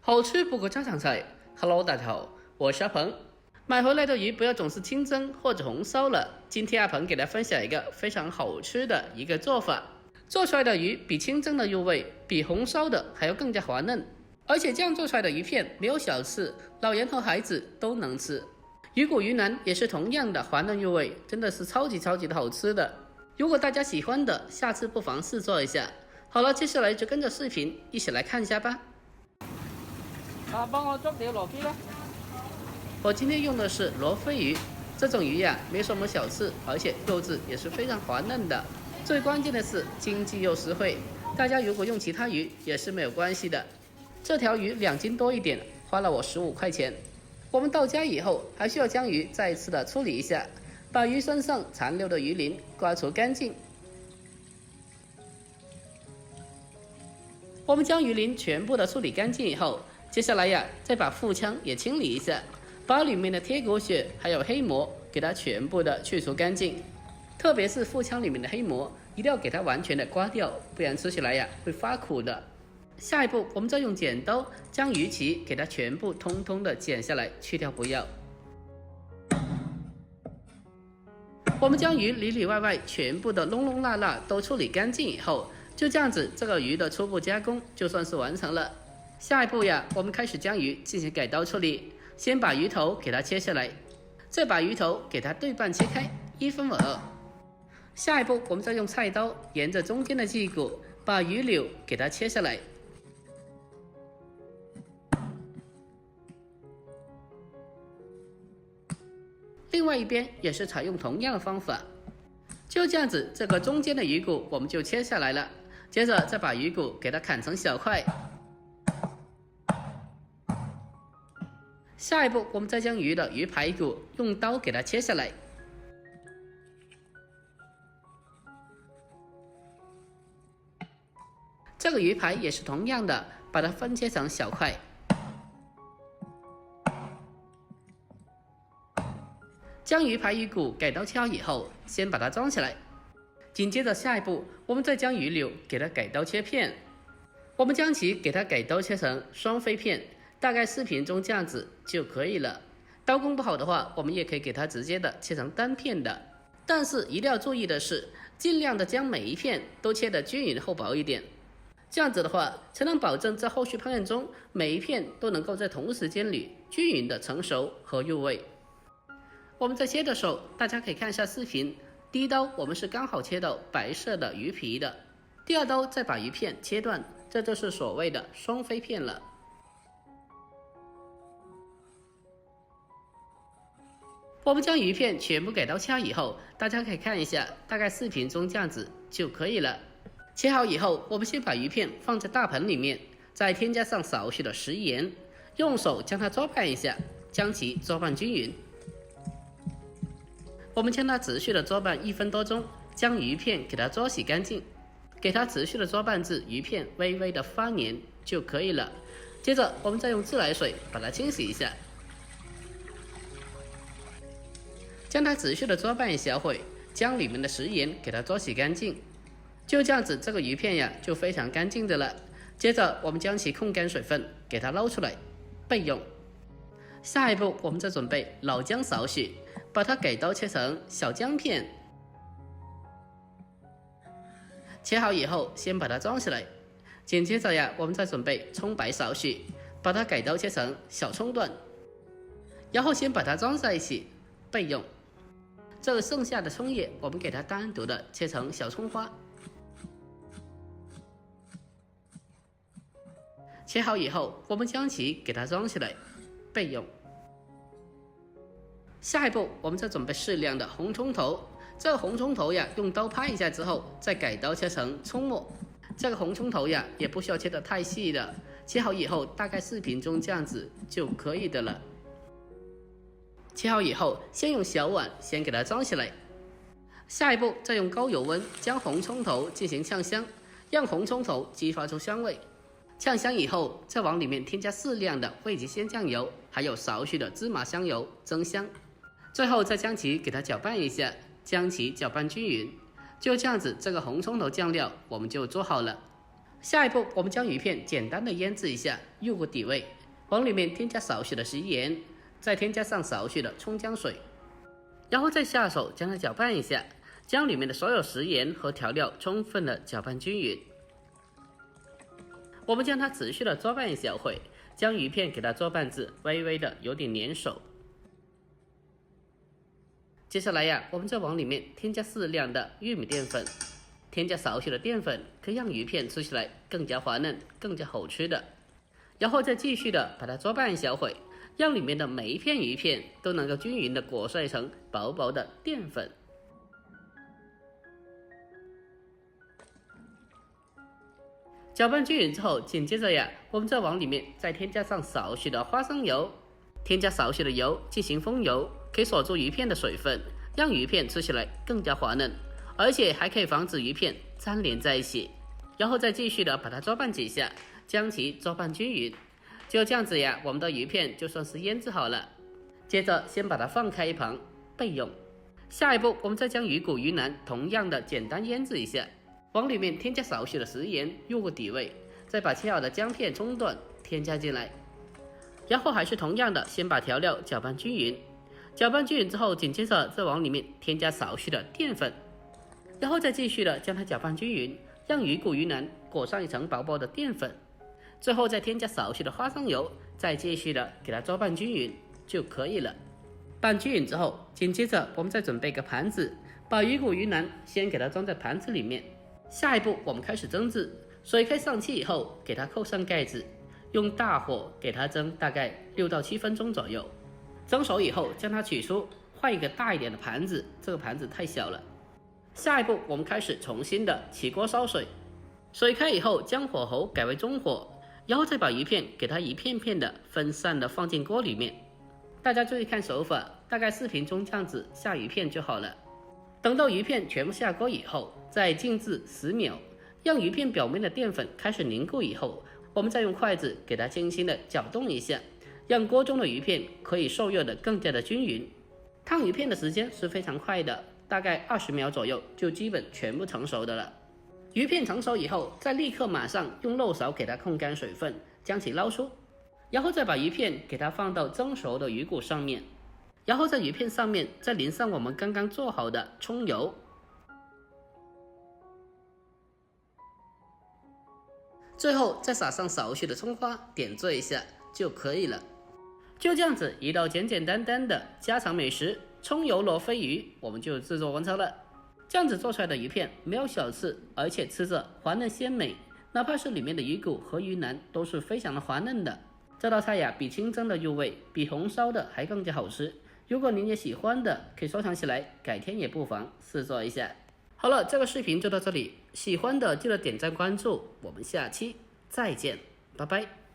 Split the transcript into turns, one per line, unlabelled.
好吃不过家常菜。Hello， 大家好，我是阿鹏。买回来的鱼不要总是清蒸或者红烧了。今天阿鹏给大家分享一个非常好吃的一个做法，做出来的鱼比清蒸的入味，比红烧的还要更加滑嫩，而且这样做出来的鱼片没有小刺，老人和孩子都能吃。鱼骨鱼腩也是同样的滑嫩入味，真的是超级的好吃的。如果大家喜欢的，下次不妨试做一下。好了，接下来就跟着视频一起来看一下吧。帮我捉条罗非啦。我今天用的是罗非鱼，这种鱼呀没什么小刺，而且肉质也是非常滑嫩的。最关键的是经济又实惠，大家如果用其他鱼也是没有关系的。这条鱼2斤多一点，花了我15块钱。我们到家以后还需要将鱼再次的处理一下，把鱼身上残留的鱼鳞刮除干净。我们将鱼鳞全部的处理干净以后，接下来呀，再把腹腔也清理一下，把里面的贴骨血还有黑膜给它全部的去除干净。特别是腹腔里面的黑膜，一定要给它完全的刮掉，不然吃起来呀会发苦的。下一步，我们再用剪刀将鱼鳍给它全部通通的剪下来，去掉不要。我们将鱼里里外外全部的窿窿罅罅都处理干净以后，就这样子，这个鱼的初步加工就算是完成了。下一步呀，我们开始将鱼进行改刀处理。先把鱼头给它切下来，再把鱼头给它对半切开，1分为2。下一步，我们再用菜刀沿着中间的脊骨把鱼柳给它切下来。另外一边也是采用同样的方法，就这样子，这个中间的鱼骨我们就切下来了。接着再把鱼骨给它砍成小块。下一步，我们再将鱼的鱼排骨用刀给它切下来。这个鱼排也是同样的，把它分切成小块。将鱼排鱼骨改刀切好以后，先把它装起来。紧接着下一步，我们再将鱼柳给它改刀切片。我们将其给它改刀切成双飞片，大概视频中这样子就可以了。刀工不好的话，我们也可以给它直接的切成单片的。但是一定要注意的是，尽量的将每一片都切得均匀厚薄一点，这样子的话才能保证在后续烹饪中每一片都能够在同时间里均匀的成熟和入味。我们在切的时候，大家可以看一下视频，第一刀我们是刚好切到白色的鱼皮的，第2刀再把鱼片切断，这就是所谓的双飞片了。我们将鱼片全部改刀切好以后，大家可以看一下，大概视频中这样子就可以了。切好以后，我们先把鱼片放在大盆里面，再添加上少许的食盐，用手将它抓拌一下，将其抓拌均匀。我们将它持续的抓拌1分多钟，将鱼片给它抓洗干净，给它持续的抓拌至鱼片微微的发黏就可以了。接着我们再用自来水把它清洗一下，将它持续的抓拌一小会，将里面的食盐给它抓洗干净。就这样子，这个鱼片呀就非常干净的了。接着我们将其控干水分，给它捞出来备用。下一步，我们再准备老姜少许，把它改刀切成小姜片。切好以后，先把它装起来。紧接着呀，我们再准备葱白少许，把它改刀切成小葱段，然后先把它装在一起备用。这个剩下的葱叶，我们给它单独的切成小葱花。切好以后，我们将其给它装起来备用。下一步，我们再准备适量的红葱头。这个红葱头呀，用刀拍一下之后，再改刀切成葱末。这个红葱头呀，也不需要切得太细的，切好以后，大概视频中这样子就可以的了。切好以后，先用小碗先给它装起来。下一步，再用高油温将红葱头进行炝香，让红葱头激发出香味。炝香以后，再往里面添加适量的味极鲜酱油，还有少许的芝麻香油增香。最后再将其给它搅拌一下，将其搅拌均匀。就这样子，这个红葱头酱料我们就做好了。下一步，我们将鱼片简单的腌制一下，入个底味，往里面添加少许的食盐，再添加上少许的葱姜水，然后再下手将它搅拌一下，将里面的所有食盐和调料充分的搅拌均匀。我们将它持续的做拌一小会，将鱼片给它做拌至微微的有点粘手。接下来呀，我们再往里面添加适量的玉米淀粉，添加少许的淀粉，可以让鱼片吃起来更加滑嫩、更加好吃的。然后再继续的把它做拌一小会，让里面的每一片鱼片都能够均匀的裹上一层薄薄的淀粉。搅拌均匀之后，紧接着呀，我们再往里面再添加上少许的花生油，添加少许的油进行封油，可以锁住鱼片的水分，让鱼片吃起来更加滑嫩，而且还可以防止鱼片粘连在一起。然后再继续的把它做拌几下，将其做拌均匀。就这样子呀，我们的鱼片就算是腌制好了。接着先把它放开一旁备用。下一步，我们再将鱼骨、鱼腩同样的简单腌制一下。往里面添加少许的食盐，入个底味，再把切好的姜片、葱段添加进来，然后还是同样的，先把调料搅拌均匀。搅拌均匀之后，紧接着再往里面添加少许的淀粉，然后再继续的将它搅拌均匀，让鱼骨、鱼腩裹上一层薄薄的淀粉，最后再添加少许的花生油，再继续的给它做拌均匀就可以了。拌均匀之后，紧接着我们再准备个盘子，把鱼骨、鱼腩先给它装在盘子里面。下一步，我们开始蒸制。水开上气以后，给它扣上盖子，用大火给它蒸大概6到7分钟左右。蒸熟以后，将它取出，换一个大一点的盘子，这个盘子太小了。下一步，我们开始重新的起锅烧水。水开以后，将火候改为中火，然后再把鱼片给它一片片的分散的放进锅里面。大家注意看手法，大概视频中这样子下鱼片就好了。等到鱼片全部下锅以后，再静置10秒，让鱼片表面的淀粉开始凝固以后，我们再用筷子给它轻轻的搅动一下，让锅中的鱼片可以受热的更加的均匀。烫鱼片的时间是非常快的，大概20秒左右就基本全部成熟的了。鱼片成熟以后，再立刻马上用漏勺给它控干水分，将其捞出，然后再把鱼片给它放到蒸熟的鱼骨上面，然后在鱼片上面再淋上我们刚刚做好的葱油，最后再撒上少许的葱花，点缀一下就可以了。就这样子，一道简简单单的家常美食葱油罗非鱼，我们就制作完成了。这样子做出来的鱼片没有小刺，而且吃着滑嫩鲜美，哪怕是里面的鱼骨和鱼腩都是非常的滑嫩的。这道菜呀，比清蒸的入味，比红烧的还更加好吃。如果您也喜欢的，可以收藏起来，改天也不妨试做一下。好了，这个视频就到这里，喜欢的记得点赞关注，我们下期再见，拜拜。